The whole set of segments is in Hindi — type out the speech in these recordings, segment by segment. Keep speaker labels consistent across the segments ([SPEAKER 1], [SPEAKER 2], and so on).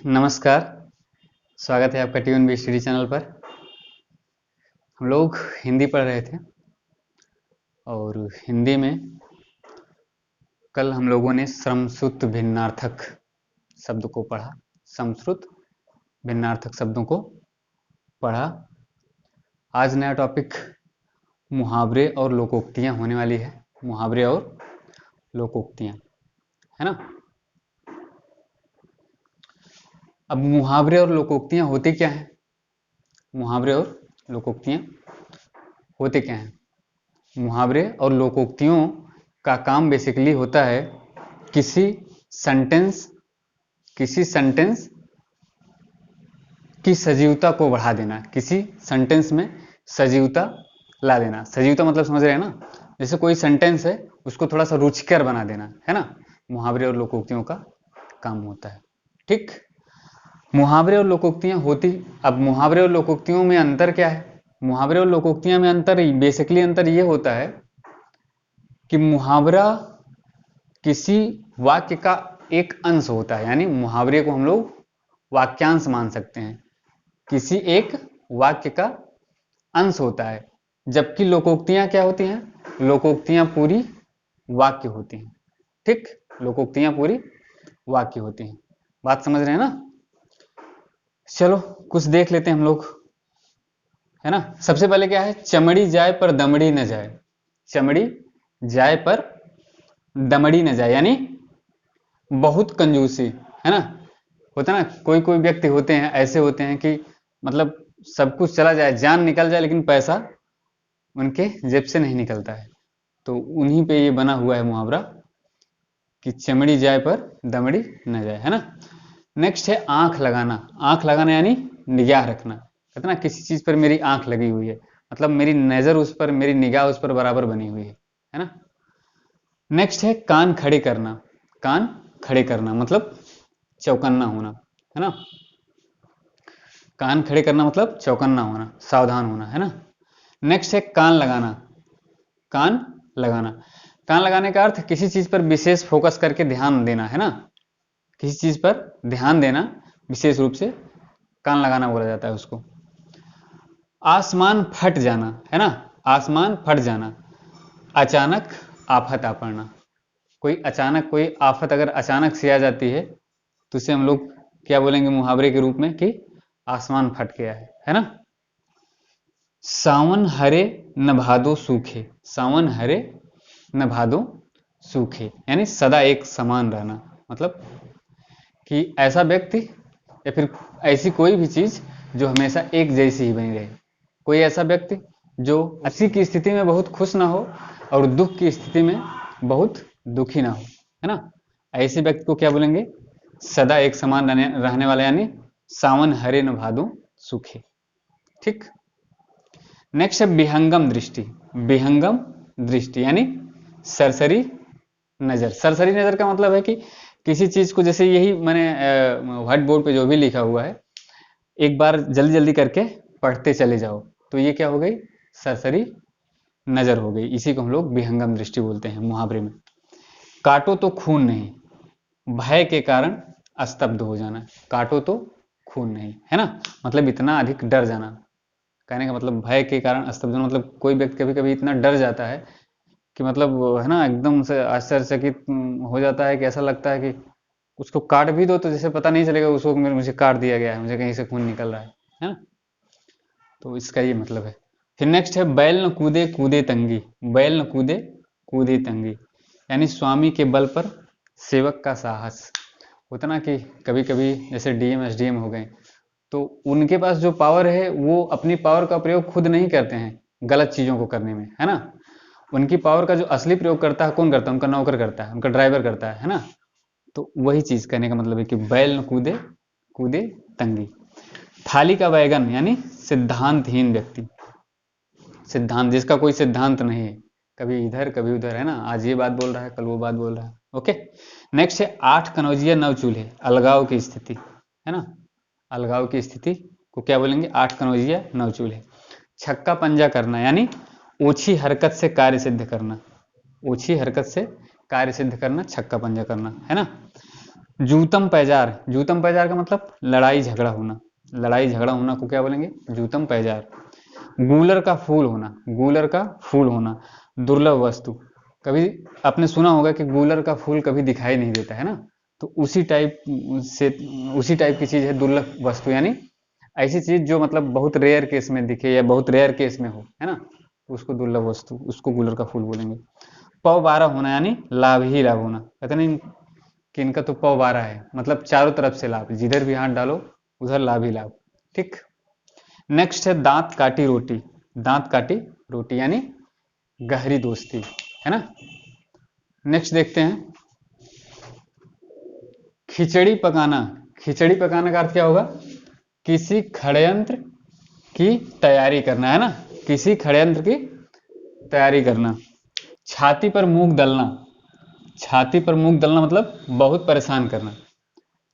[SPEAKER 1] नमस्कार। स्वागत है आपका ट्यून बी स्टडी चैनल पर। हम लोग हिंदी पढ़ रहे थे और हिंदी में कल हम लोगों ने समश्रुत भिन्नार्थक शब्द को पढ़ा। समश्रुत भिन्नार्थक शब्दों को पढ़ा। आज नया टॉपिक मुहावरे और लोकोक्तियाँ होने वाली है। मुहावरे और लोकोक्तियाँ, है ना। अब मुहावरे और लोकोक्तियाँ होती क्या हैं? मुहावरे और लोकोक्तियाँ होते क्या हैं? मुहावरे और लोकोक्तियों का काम बेसिकली होता है किसी सेंटेंस की सजीवता को बढ़ा देना, किसी सेंटेंस में सजीवता ला देना। सजीवता मतलब समझ रहे हैं ना, जैसे कोई सेंटेंस है उसको थोड़ा सा रुचिकर बना देना, है ना। मुहावरे और लोकोक्तियों का काम होता है। ठीक, मुहावरे और लोकोक्तियां होती। अब मुहावरे और लोकोक्तियों में अंतर क्या है? मुहावरे और लोकोक्तियां में अंतर बेसिकली अंतर ये होता है कि मुहावरा किसी वाक्य का एक अंश होता है, यानी मुहावरे को हम लोग वाक्यांश मान सकते हैं, किसी एक वाक्य का अंश होता है। जबकि लोकोक्तियां क्या होती हैं? लोकोक्तियां पूरी वाक्य होती हैं। ठीक, लोकोक्तियां पूरी वाक्य होती हैं। बात समझ रहे हैं ना। चलो कुछ देख लेते हैं हम लोग, है ना। सबसे पहले क्या है? चमड़ी जाए पर दमड़ी न जाए। चमड़ी जाए पर दमड़ी न जाए, यानी बहुत कंजूसी, है ना। होता ना, कोई कोई व्यक्ति होते हैं, ऐसे होते हैं कि मतलब सब कुछ चला जाए, जान निकल जाए, लेकिन पैसा उनके जेब से नहीं निकलता है। तो उन्हीं पे ये बना हुआ है मुहावरा कि चमड़ी जाए पर दमड़ी न जाए, है ना। नेक्स्ट है आंख लगाना। आंख लगाना यानी निगाह रखना। कहते ना किसी चीज पर मेरी आंख लगी हुई है, मतलब मेरी नजर उस पर, मेरी निगाह उस पर बराबर बनी हुई है ना। नेक्स्ट है कान खड़े करना। कान खड़े करना मतलब चौकन्ना होना, है ना। कान खड़े करना मतलब चौकन्ना होना, सावधान होना, है ना। नेक्स्ट है कान लगाना। कान लगाना, कान लगाने का अर्थ किसी चीज पर विशेष फोकस करके ध्यान देना, है ना। किसी चीज पर ध्यान देना विशेष रूप से कान लगाना बोला जाता है उसको। आसमान फट जाना, है ना। आसमान फट जाना, अचानक आफत आ पड़ना। कोई अचानक कोई आफत अगर अचानक से आ जाती है तो उसे हम लोग क्या बोलेंगे मुहावरे के रूप में कि आसमान फट गया है ना। सावन हरे न भादो सूखे। सावन हरे न भादो सूखे यानी सदा एक समान रहना, मतलब कि ऐसा व्यक्ति या फिर ऐसी कोई भी चीज जो हमेशा एक जैसी ही बनी रहे। कोई ऐसा व्यक्ति जो अच्छी की स्थिति में बहुत खुश ना हो और दुख की स्थिति में बहुत दुखी ना हो, है ना। ऐसे व्यक्ति को क्या बोलेंगे? सदा एक समान रहने वाला, यानी सावन हरे न भादो सूखे। ठीक, नेक्स्ट है विहंगम दृष्टि। विहंगम दृष्टि यानी सरसरी नजर। सरसरी नजर का मतलब है कि किसी चीज को, जैसे यही मैंने व्हाइट बोर्ड पे जो भी लिखा हुआ है, एक बार जल्दी जल्दी करके पढ़ते चले जाओ, तो ये क्या हो गई? सरसरी नजर हो गई। इसी को हम लोग विहंगम दृष्टि बोलते हैं मुहावरे में। काटो तो खून नहीं, भय के कारण स्तब्ध हो जाना। काटो तो खून नहीं, है ना, मतलब इतना अधिक डर जाना। कहने का मतलब भय के कारण स्तब्ध होना, मतलब कोई व्यक्ति कभी कभी इतना डर जाता है कि मतलब, है ना, एकदम से आश्चर्यचकित हो जाता है कि ऐसा लगता है कि उसको काट भी दो तो जैसे पता नहीं चलेगा उसको मुझे काट दिया गया है, मुझे कहीं से खून निकल रहा है ना। तो इसका ये मतलब है। फिर नेक्स्ट है बैल न कूदे कूदे तंगी। बैल न कूदे कूदे तंगी यानी स्वामी के बल पर सेवक का साहस। होता ना कि कभी कभी जैसे डीएम एसडीएम हो गए, तो उनके पास जो पावर है वो अपनी पावर का प्रयोग खुद नहीं करते हैं गलत चीजों को करने में, है ना। उनकी पावर का जो असली प्रयोग करता है कौन करता है? उनका नौकर करता है, उनका ड्राइवर करता है ना। तो वही चीज कहने का मतलब है कि बैल न कूदे कूदे तंगी। थाली का बैगन यानी सिद्धांतहीन व्यक्ति। सिद्धांत, जिसका कोई सिद्धांत नहीं है, कभी इधर कभी उधर, है ना। आज ये बात बोल रहा है, कल वो बात बोल रहा है। ओके, नेक्स्ट है आठ कनौजिया नव चूल्हे। अलगाव की स्थिति, है ना। अलगाव की स्थिति को क्या बोलेंगे? आठ कनौजिया नव चूल्हे। छक्का पंजा करना यानी ओछी हरकत से कार्य सिद्ध करना। ओछी हरकत से कार्य सिद्ध करना, छक्का पंजा करना, है ना। जूतम पैजार, जूतम पैजार का मतलब लड़ाई झगड़ा होना, लड़ाई झगड़ा होना को क्या बोलेंगे? जूतम पैजार। गूलर का फूल होना, गूलर का फूल होना, दुर्लभ वस्तु। कभी आपने सुना होगा कि गूलर का फूल कभी दिखाई नहीं देता है ना, तो उसी टाइप से, उसी टाइप की चीज है दुर्लभ वस्तु, यानी ऐसी चीज जो मतलब बहुत रेयर केस में दिखे या बहुत रेयर केस में हो, है ना, तो उसको दुर्लभ वस्तु, उसको गूलर का फूल बोलेंगे। पौ 12 होना यानी लाभ ही लाभ होना, कहते नहीं कि इनका तो पौ 12 है, मतलब चारों तरफ से लाभ, जिधर भी हाथ डालो उधर लाभ ही लाभ। ठीक। नेक्स्ट है दांत काटी रोटी, दांत काटी रोटी यानी गहरी दोस्ती, है ना। नेक्स्ट देखते हैं खिचड़ी पकाना, खिचड़ी पकाना का अर्थ क्या होगा? किसी षड्यंत्र की तैयारी करना, है ना, किसी षड्यंत्र की तैयारी करना। छाती पर मूंग दलना, छाती पर मूंग दलना मतलब बहुत परेशान करना,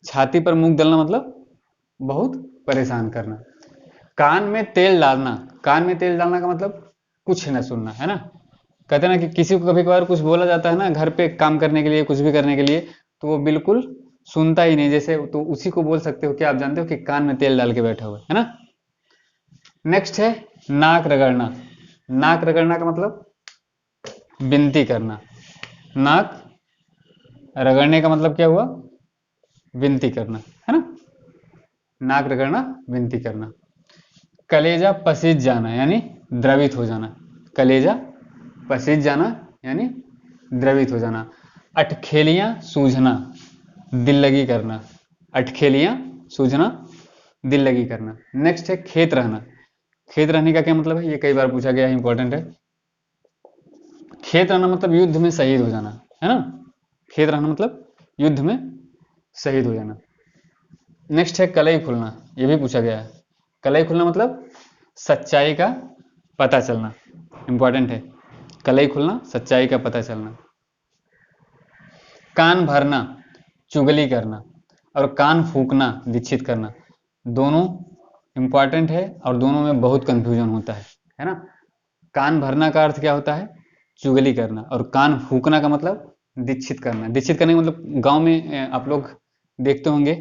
[SPEAKER 1] छाती पर मूंग दलना मतलब बहुत परेशान करना। कान में तेल डालना, कान में तेल डालना का मतलब कुछ न सुनना, है ना। कहते ना कि किसी को कभी कभार कुछ बोला जाता है ना घर पे काम करने के लिए, कुछ भी करने के लिए, तो वो बिल्कुल सुनता ही नहीं, जैसे तो उसी को बोल सकते हो कि आप जानते हो कि कान में तेल डाल के बैठा हुआ है ना। नेक्स्ट है नाक रगड़ना, नाक रगड़ना का मतलब विनती करना, नाक रगड़ने का मतलब क्या हुआ? विनती करना, है ना, नाक रगड़ना विनती करना। कलेजा पसीज जाना यानी द्रवित हो जाना, कलेजा पसीज जाना यानी द्रवित हो जाना। अटखेलियां सूझना, दिल लगी करना, अटखेलियां सूझना, दिल लगी करना। नेक्स्ट है खेत रहना, खेत रहने का क्या मतलब है? ये कई बार पूछा गया है, इंपॉर्टेंट है। खेत रहना मतलब युद्ध में शहीद हो जाना, है ना, खेत रहना मतलब युद्ध में शहीद हो जाना। नेक्स्ट है कलई खुलना, ये भी पूछा गया है। कलई खुलना मतलब सच्चाई का पता चलना, इंपॉर्टेंट है, कलई खुलना सच्चाई का पता चलना। कान भरना चुगली करना, और कान फूकना दीक्षित करना, दोनों इंपॉर्टेंट है और दोनों में बहुत कंफ्यूजन होता है ना। कान भरना का अर्थ क्या होता है? चुगली करना, और कान फूकना का मतलब दीक्षित करना। दीक्षित करने का मतलब गांव में आप लोग देखते होंगे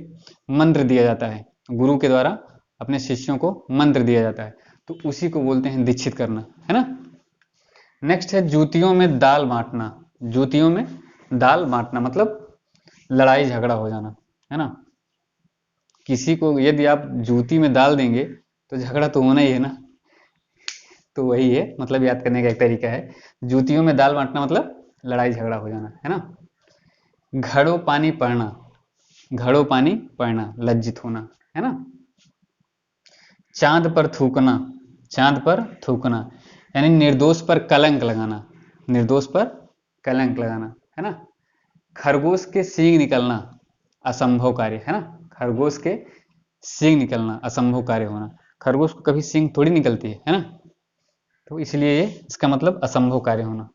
[SPEAKER 1] मंत्र दिया जाता है, गुरु के द्वारा अपने शिष्यों को मंत्र दिया जाता है, तो उसी को बोलते हैं दीक्षित करना, है ना। नेक्स्ट है जूतियों में दाल बांटना, जूतियों में दाल बांटना मतलब लड़ाई झगड़ा हो जाना, है ना। किसी को यदि आप जूती में डाल देंगे तो झगड़ा तो होना ही है ना, तो वही है, मतलब याद करने का एक तरीका है। जूतियों में दाल बांटना मतलब लड़ाई झगड़ा हो जाना, है ना। घड़ो पानी पड़ना, घड़ो पानी पड़ना लज्जित होना, है ना। चांद पर थूकना, चांद पर थूकना यानी निर्दोष पर कलंक लगाना, निर्दोष पर कलंक लगाना, है ना। खरगोश के सींग निकलना असंभव कार्य, है ना, खरगोश के सींग निकलना असंभव कार्य होना, खरगोश को कभी सींग थोड़ी निकलती है ना, तो इसलिए ये इसका मतलब असंभव कार्य होना।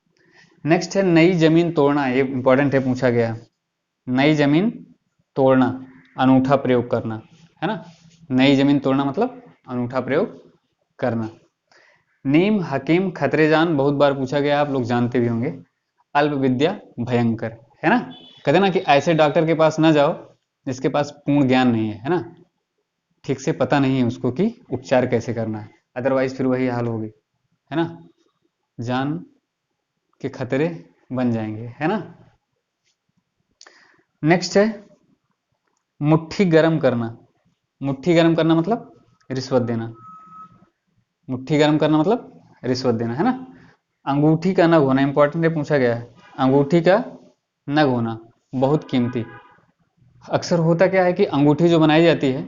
[SPEAKER 1] नेक्स्ट है नई जमीन तोड़ना, ये इंपॉर्टेंट है, पूछा गया। नई जमीन तोड़ना अनूठा प्रयोग करना, है ना, नई जमीन तोड़ना मतलब अनूठा प्रयोग करना। नीम हकीम खतरेजान बहुत बार पूछा गया, आप लोग जानते भी होंगे। अल्प विद्या भयंकर, है ना, कहते ना कि ऐसे डॉक्टर के पास ना जाओ जिसके पास पूर्ण ज्ञान नहीं है ना, ठीक से पता नहीं है उसको कि उपचार कैसे करना है, अदरवाइज फिर वही हाल होगी, है ना, जान के खतरे बन जाएंगे, है ना। नेक्स्ट है मुट्ठी गर्म करना, मुट्ठी गर्म करना मतलब रिश्वत देना, मुट्ठी गर्म करना मतलब रिश्वत देना, है ना। अंगूठी का नग होना इंपॉर्टेंट है, पूछा गया है। अंगूठी का नग होना बहुत कीमती। अक्सर होता क्या है कि अंगूठी जो बनाई जाती है,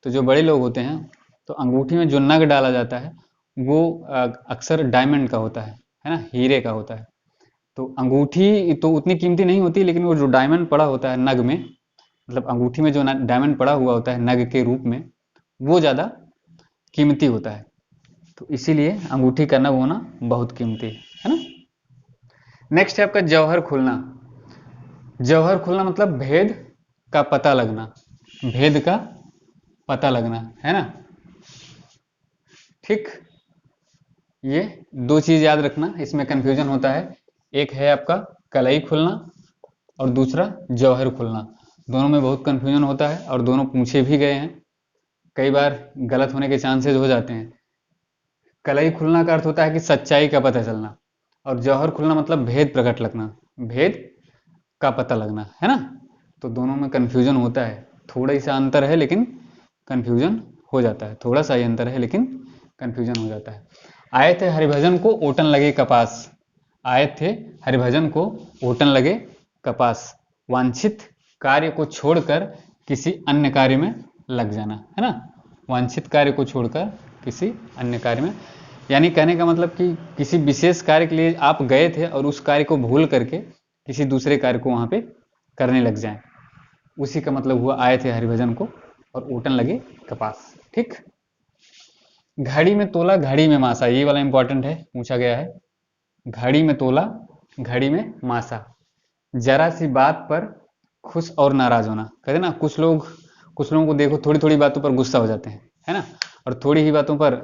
[SPEAKER 1] तो जो बड़े लोग होते हैं, तो अंगूठी में जो नग डाला जाता है वो अक्सर डायमंड का होता है ना, हीरे का होता है। तो अंगूठी तो उतनी कीमती नहीं होती, लेकिन वो जो डायमंड पड़ा होता है नग में, मतलब अंगूठी में जो डायमंड पड़ा हुआ होता है नग के रूप में, वो ज़्यादा कीमती होता है, तो इसीलिए अंगूठी का नग होना बहुत कीमती है ना। नेक्स्ट है आपका जौहर खुलना, जौहर खुलना मतलब भेद का पता लगना, भेद का पता लगना, है ना। ठीक, ये दो चीज याद रखना, इसमें कंफ्यूजन होता है। एक है आपका कलई खुलना और दूसरा जौहर खुलना। दोनों में बहुत कन्फ्यूजन होता है और दोनों पूछे भी गए हैं, कई बार गलत होने के चांसेस हो जाते हैं। कलई खुलना का अर्थ होता है कि सच्चाई का पता चलना, और जौहर खुलना मतलब भेद प्रकट लगना, भेद का पता लगना, है ना। तो दोनों में कन्फ्यूजन होता है, थोड़ा ही सा अंतर है लेकिन कन्फ्यूजन हो जाता है, थोड़ा सा ही अंतर है लेकिन कन्फ्यूजन हो जाता है। आए थे हरिभजन को ओटन लगे कपास, आए थे हरिभजन को ओटन लगे कपास, वांछित कार्य को छोड़कर किसी अन्य कार्य में लग जाना, है ना। वांछित कार्य को छोड़कर किसी अन्य कार्य में, यानी कहने का मतलब कि किसी विशेष कार्य के लिए आप गए थे और उस कार्य को भूल करके किसी दूसरे कार्य को वहां पे करने लग जाएं, उसी का मतलब हुआ आए थे हरिभजन को और ओटन लगे कपास। ठीक। घड़ी में तोला घड़ी में मासा, ये वाला इंपॉर्टेंट है, पूछा गया है। घड़ी में तोला घड़ी में मासा, जरा सी बात पर खुश और नाराज होना। कहते ना कुछ लोगों को देखो थोड़ी थोड़ी बातों पर गुस्सा हो जाते हैं, है ना, और थोड़ी ही बातों पर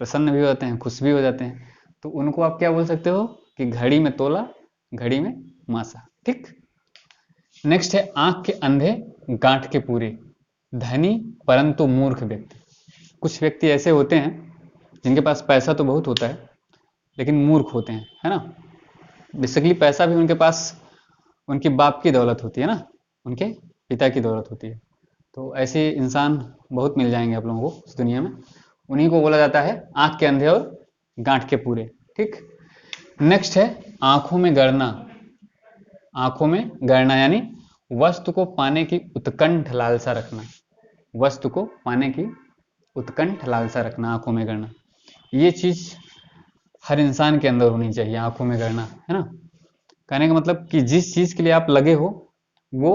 [SPEAKER 1] प्रसन्न भी हो जाते हैं, खुश भी हो जाते हैं। तो उनको आप क्या बोल सकते हो कि घड़ी में तोला घड़ी में मासा। ठीक। नेक्स्ट है आंख के अंधे गांठ के पूरे, धनी परंतु मूर्ख व्यक्ति। कुछ व्यक्ति ऐसे होते हैं जिनके पास पैसा तो बहुत होता है लेकिन मूर्ख होते हैं, है ना। बेसिकली पैसा भी उनके पास उनके बाप की दौलत होती है ना, उनके पिता की दौलत होती है। तो ऐसे इंसान बहुत मिल जाएंगे आप लोगों को इस दुनिया में, उन्हीं को बोला जाता है आंख के अंधे और गांठ के पूरे। ठीक। नेक्स्ट है आंखों में गड़ना, आंखों में गड़ना यानी वस्तु को पाने की उत्कंठ लालसा रखना, वस्तु को पाने की उत्कंठ लालसा रखना, आंखों में गड़ना। ये चीज हर इंसान के अंदर होनी चाहिए, आंखों में गड़ना, है ना। कहने का मतलब कि जिस चीज के लिए आप लगे हो वो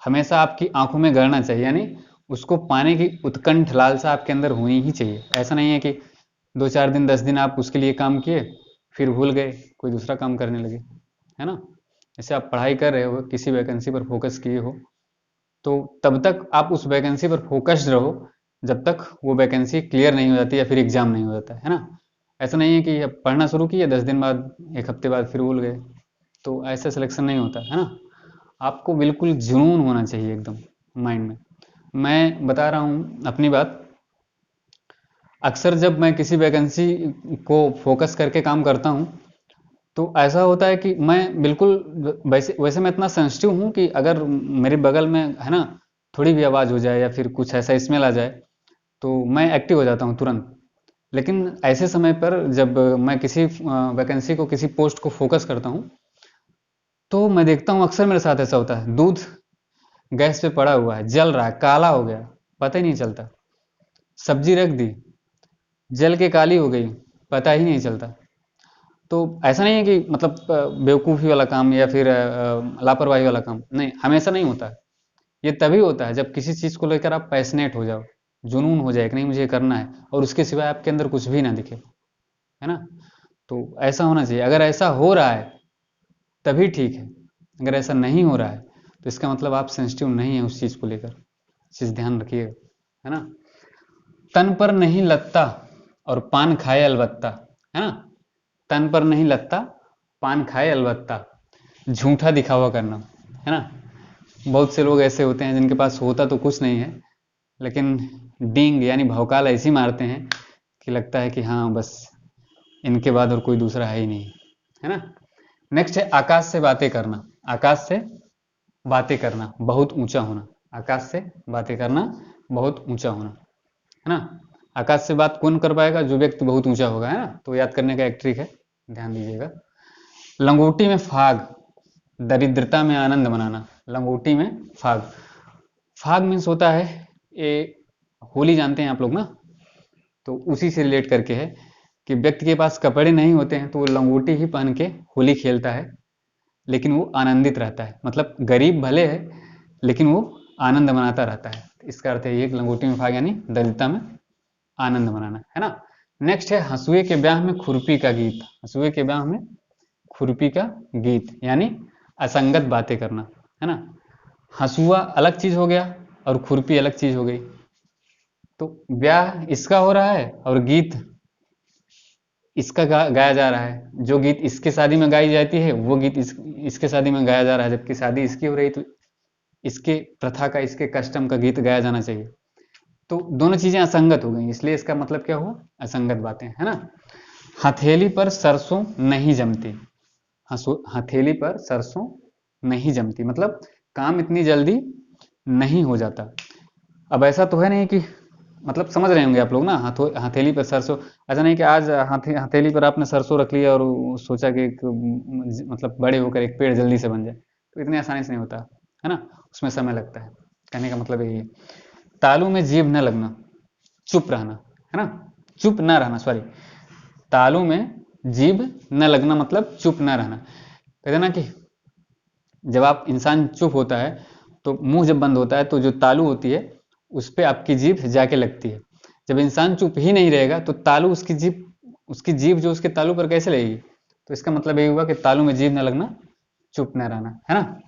[SPEAKER 1] हमेशा आपकी आंखों में गड़ना चाहिए, यानी उसको पाने की उत्कंठ लालसा आपके अंदर होनी ही चाहिए। ऐसा नहीं है कि 2-4 दिन 10 दिन आप उसके लिए काम किए फिर भूल गए, कोई दूसरा काम करने लगे, है ना। जैसे आप पढ़ाई कर रहे हो, किसी वैकेंसी पर फोकस किए हो, तो तब तक आप उस वैकेंसी पर फोकस्ड रहो जब तक वो वैकेंसी क्लियर नहीं हो जाती या फिर एग्जाम नहीं हो जाता, है ना। ऐसा नहीं है कि अब पढ़ना शुरू किया 10 दिन बाद 1 हफ्ते बाद फिर भूल गए, तो ऐसा सिलेक्शन नहीं होता, है ना। आपको बिल्कुल जुनून होना चाहिए एकदम माइंड में। मैं बता रहा हूँ अपनी बात, अक्सर जब मैं किसी वैकेंसी को फोकस करके काम करता हूँ तो ऐसा होता है कि मैं बिल्कुल वैसे वैसे मैं इतना सेंसिटिव हूँ कि अगर मेरे बगल में, है ना, थोड़ी भी आवाज़ हो जाए या फिर कुछ ऐसा स्मेल आ जाए तो मैं एक्टिव हो जाता हूँ तुरंत। लेकिन ऐसे समय पर जब मैं किसी वैकेंसी को, किसी पोस्ट को फोकस करता हूँ तो मैं देखता हूँ अक्सर मेरे साथ ऐसा होता है, दूध गैस पे पड़ा हुआ है, जल रहा है, काला हो गया, पता ही नहीं चलता। सब्जी रख दी, जल के काली हो गई, पता ही नहीं चलता। तो ऐसा नहीं है कि मतलब बेवकूफ़ी वाला काम या फिर लापरवाही वाला काम, नहीं, हमेशा नहीं होता है। ये तभी होता है जब किसी चीज़ को लेकर आप पैशनेट हो जाओ, जुनून हो जाए कि नहीं मुझे करना है, और उसके सिवाय आपके अंदर कुछ भी ना दिखे, है ना। तो ऐसा होना चाहिए। अगर ऐसा हो रहा है तभी ठीक है, अगर ऐसा नहीं हो रहा है तो इसका मतलब आप सेंसिटिव नहीं है उस चीज़ को लेकर, चीज़ ध्यान रखिएगा, है ना। तन पर नहीं लगता और पान खाए अलबत्ता, है ना। तन पर नहीं लगता पान खाए अलबत्ता, झूठा दिखावा करना, है ना। बहुत से लोग ऐसे होते हैं जिनके पास होता तो कुछ नहीं है लेकिन डींग यानी भौकाल ऐसी मारते हैं कि लगता है कि हाँ बस इनके बाद और कोई दूसरा है ही नहीं, है ना। नेक्स्ट है आकाश से बातें करना, आकाश से बातें करना, बहुत ऊंचा होना, आकाश से बातें करना, बहुत ऊंचा होना, है ना। आकाश से बात कौन कर पाएगा? जो व्यक्ति बहुत ऊंचा होगा, है ना। तो याद करने का एक ट्रिक है, ध्यान दीजिएगा। लंगोटी में फाग, दरिद्रता में आनंद मनाना, लंगोटी में फाग। फाग मीन्स होता है, ये होली जानते हैं आप लोग ना, तो उसी से रिलेट करके है कि व्यक्ति के पास कपड़े नहीं होते हैं तो वो लंगोटी ही पहन के होली खेलता है, लेकिन वो आनंदित रहता है, मतलब गरीब भले है लेकिन वो आनंद मनाता रहता है। इसका अर्थ है ये लंगोटी में भाग यानी दरिद्रता में आनंद मनाना, है ना। नेक्स्ट है हंसुए के ब्याह में खुरपी का गीत, हंसुए के ब्याह में खुरपी का गीत यानी असंगत बातें करना, है ना। हंसुआ अलग चीज हो गया और खुरपी अलग चीज हो गई। तो ब्याह इसका हो रहा है और गीत इसका गाया जा रहा है, जो गीत इसके शादी में गाई जाती है वो गीत इसके शादी में गाया जा रहा है, जबकि शादी इसकी हो रही। तो इसके प्रथा का, इसके कस्टम का गीत गाया जाना चाहिए। तो दोनों चीजें असंगत हो गई, इसलिए इसका मतलब क्या हुआ, असंगत बातें, है ना। हथेली पर सरसों नहीं जमती, हथेली पर सरसों नहीं जमती मतलब काम इतनी जल्दी नहीं हो जाता। अब ऐसा तो है नहीं कि, मतलब समझ रहे होंगे आप लोग ना, हथेली पर सरसों, ऐसा नहीं कि आज हथेली पर आपने सरसों रख लिया और सोचा कि मतलब बड़े होकर एक पेड़ जल्दी से बन जाए, तो इतनी आसानी से नहीं होता, है ना, उसमें समय लगता है। कहने का मतलब यही है। तालू में जीभ न लगना, चुप रहना, है ना, चुप न रहना, सॉरी, तालू में जीभ न लगना मतलब चुप न रहना। कहते ना कि जब आप इंसान चुप होता है तो मुंह जब बंद होता है तो जो तालू होती है उस पर आपकी जीभ जाके लगती है। जब इंसान चुप ही नहीं रहेगा तो तालू उसकी जीभ जो उसके तालू पर कैसे लगेगी। तो इसका मतलब यही हुआ कि तालू में जीभ न लगना, चुप न रहना, है ना।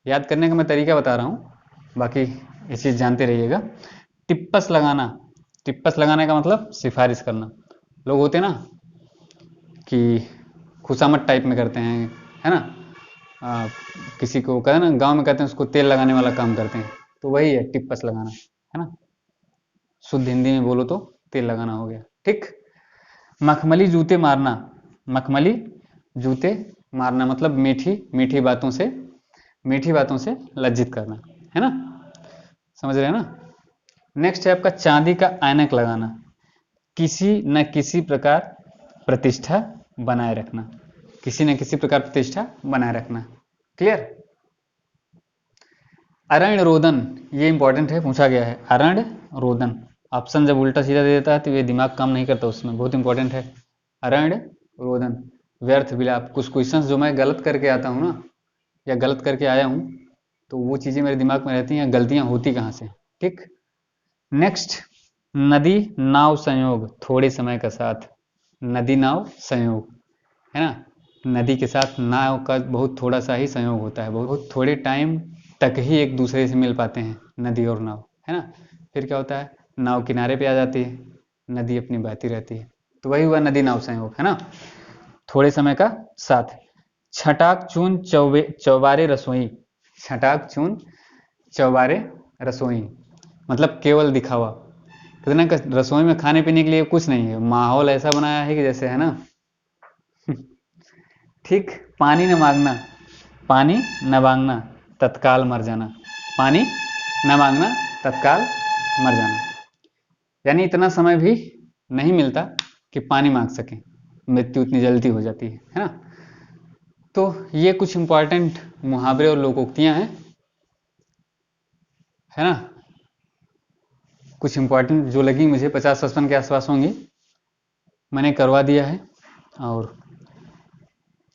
[SPEAKER 1] याद करने का मैं तरीका बता रहा हूँ, बाकी ये चीज़ जानते रहिएगा। टिप्पस लगाना, टिप्पस लगाने का मतलब सिफारिश करना। लोग होते हैं ना कि खुशामत टाइप में करते हैं, है ना, किसी को कहते हैं ना, गांव में कहते हैं उसको तेल लगाने वाला काम करते हैं, तो वही है टिप्पस लगाना, है ना, शुद्ध हिंदी में बोलो तो तेल लगाना हो गया, ठीक। मखमली जूते मारना, मखमली जूते मारना मतलब मीठी मीठी बातों से, मीठी बातों से लज्जित करना, है ना, समझ रहे हैं ना। नेक्स्ट है आपका चांदी का ऐनक लगाना, किसी न किसी प्रकार प्रतिष्ठा बनाए रखना, किसी न किसी प्रकार प्रतिष्ठा बनाए रखना, क्लियर। अरण्य रोदन, ये इंपॉर्टेंट है, पूछा गया है, अरण्य रोदन। ऑप्शन जब उल्टा सीधा दे देता है तो ये दिमाग काम नहीं करता, उसमें बहुत इंपॉर्टेंट है। अरण्य रोदन, व्यर्थ विलाप। कुछ क्वेश्चंस जो मैं गलत करके आता हूँ ना, या गलत करके आया हूँ, तो वो चीज़ें मेरे दिमाग में रहती हैं, गलतियाँ होती कहाँ से, ठीक। नेक्स्ट, नदी नाव संयोग थोड़े समय का साथ, नदी नाव संयोग, है ना, नदी के साथ नाव का बहुत थोड़ा सा ही संयोग होता है, बहुत थोड़े टाइम तक ही एक दूसरे से मिल पाते हैं नदी और नाव, है ना। फिर क्या होता है, नाव किनारे पे आ जाती है, नदी अपनी बहती रहती है, तो वही हुआ नदी नाव संयोग, है ना, थोड़े समय का साथ। छटाक चून चौबारे रसोई, छटाक चून चौबारे रसोई मतलब केवल दिखावा। कितना रसोई में खाने पीने के लिए कुछ नहीं है, माहौल ऐसा बनाया है कि जैसे, है ना। ठीक। पानी न मांगना, पानी न मांगना तत्काल मर जाना, पानी न मांगना तत्काल मर जाना, यानी इतना समय भी नहीं मिलता कि पानी मांग सकें, मृत्यु इतनी जल्दी हो जाती है ना। तो ये कुछ इंपॉर्टेंट मुहावरे और लोकोक्तियां हैं, है ना, कुछ इंपॉर्टेंट जो लगी मुझे 50-55 के आसपास होंगी, मैंने करवा दिया है, और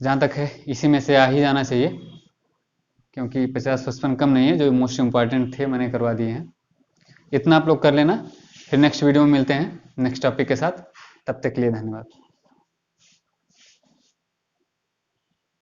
[SPEAKER 1] जहाँ तक है इसी में से आ ही जाना चाहिए, क्योंकि 50-55 कम नहीं है, जो मोस्ट इंपॉर्टेंट थे मैंने करवा दिए हैं। इतना आप लोग कर लेना, फिर नेक्स्ट वीडियो में मिलते हैं नेक्स्ट टॉपिक के साथ, तब तक के लिए धन्यवाद।